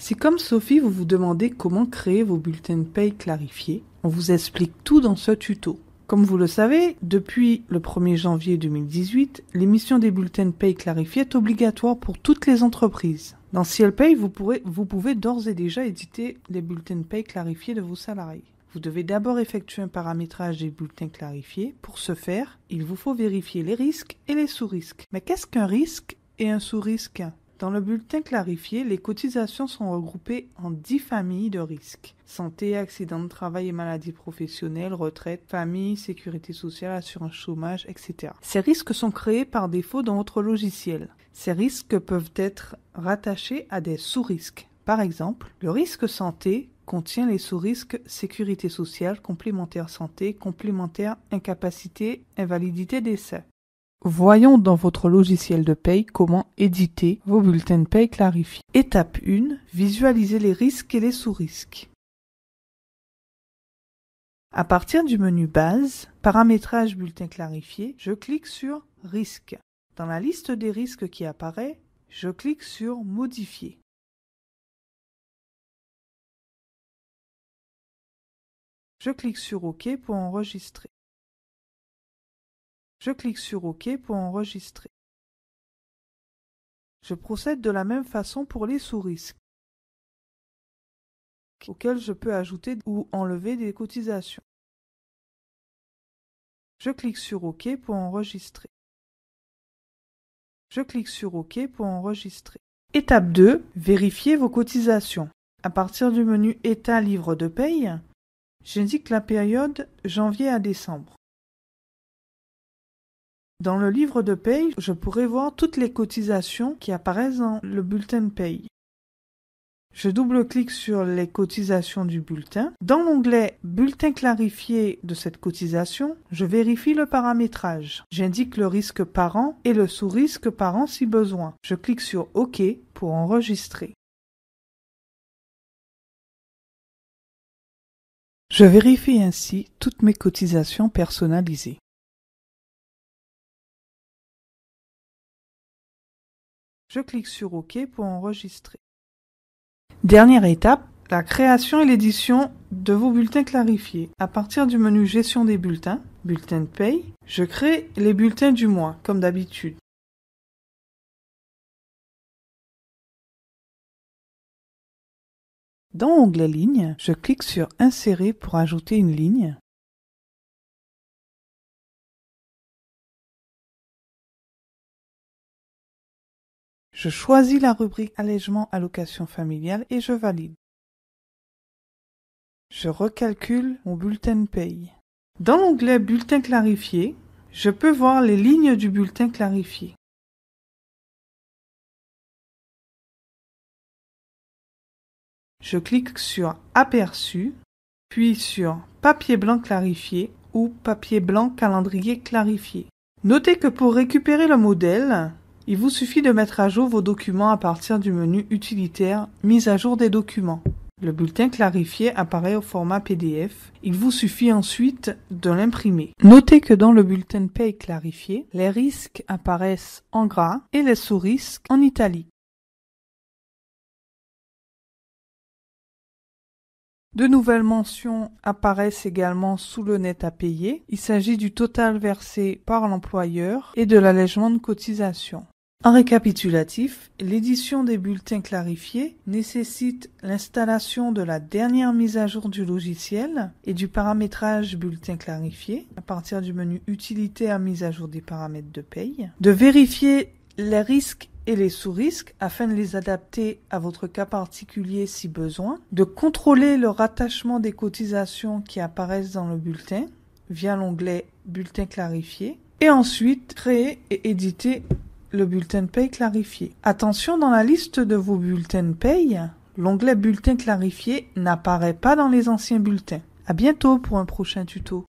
Si comme Sophie, vous vous demandez comment créer vos bulletins de paye clarifiés, on vous explique tout dans ce tuto. Comme vous le savez, depuis le 1er janvier 2018, l'émission des bulletins de paye clarifiés est obligatoire pour toutes les entreprises. Dans Ciel Paye, vous pouvez d'ores et déjà éditer les bulletins de paye clarifiés de vos salariés. Vous devez d'abord effectuer un paramétrage des bulletins clarifiés. Pour ce faire, il vous faut vérifier les risques et les sous-risques. Mais qu'est-ce qu'un risque et un sous-risque ? Dans le bulletin clarifié, les cotisations sont regroupées en 10 familles de risques. Santé, accident de travail et maladies professionnelles, retraite, famille, sécurité sociale, assurance chômage, etc. Ces risques sont créés par défaut dans votre logiciel. Ces risques peuvent être rattachés à des sous-risques. Par exemple, le risque santé contient les sous-risques sécurité sociale, complémentaire santé, complémentaire incapacité, invalidité, décès. Voyons dans votre logiciel de paye comment éditer vos bulletins de paye clarifiés. Étape 1. Visualisez les risques et les sous-risques. À partir du menu Base, Paramétrage bulletin clarifié, je clique sur Risques. Dans la liste des risques qui apparaît, je clique sur Modifier. Je clique sur OK pour enregistrer. Je clique sur OK pour enregistrer. Je procède de la même façon pour les sous-risques, auxquels je peux ajouter ou enlever des cotisations. Je clique sur OK pour enregistrer. Je clique sur OK pour enregistrer. Étape 2. Vérifiez vos cotisations. À partir du menu État livre de paye, j'indique la période janvier à décembre. Dans le livre de paye, je pourrai voir toutes les cotisations qui apparaissent dans le bulletin de paye. Je double-clique sur les cotisations du bulletin. Dans l'onglet Bulletin clarifié de cette cotisation, je vérifie le paramétrage. J'indique le risque par an et le sous-risque par an si besoin. Je clique sur OK pour enregistrer. Je vérifie ainsi toutes mes cotisations personnalisées. Je clique sur OK pour enregistrer. Dernière étape, la création et l'édition de vos bulletins clarifiés. À partir du menu Gestion des bulletins, Bulletin de paye, je crée les bulletins du mois, comme d'habitude. Dans l'onglet Lignes, je clique sur Insérer pour ajouter une ligne. Je choisis la rubrique Allègement allocation familiale et je valide. Je recalcule mon bulletin de paye. Dans l'onglet Bulletin clarifié, je peux voir les lignes du bulletin clarifié. Je clique sur Aperçu, puis sur Papier blanc clarifié ou Papier blanc calendrier clarifié. Notez que pour récupérer le modèle, il vous suffit de mettre à jour vos documents à partir du menu utilitaire Mise à jour des documents. Le bulletin clarifié apparaît au format PDF. Il vous suffit ensuite de l'imprimer. Notez que dans le bulletin de paye clarifié, les risques apparaissent en gras et les sous-risques en italique. De nouvelles mentions apparaissent également sous le net à payer. Il s'agit du total versé par l'employeur et de l'allègement de cotisation. En récapitulatif, l'édition des bulletins clarifiés nécessite l'installation de la dernière mise à jour du logiciel et du paramétrage bulletin clarifié à partir du menu utilitaire mise à jour des paramètres de paye, de vérifier les risques et les sous-risques afin de les adapter à votre cas particulier si besoin, de contrôler le rattachement des cotisations qui apparaissent dans le bulletin via l'onglet Bulletin clarifié et ensuite créer et éditer le bulletin de paye clarifié. Attention, dans la liste de vos bulletins de paye, l'onglet Bulletin clarifié n'apparaît pas dans les anciens bulletins. À bientôt pour un prochain tuto.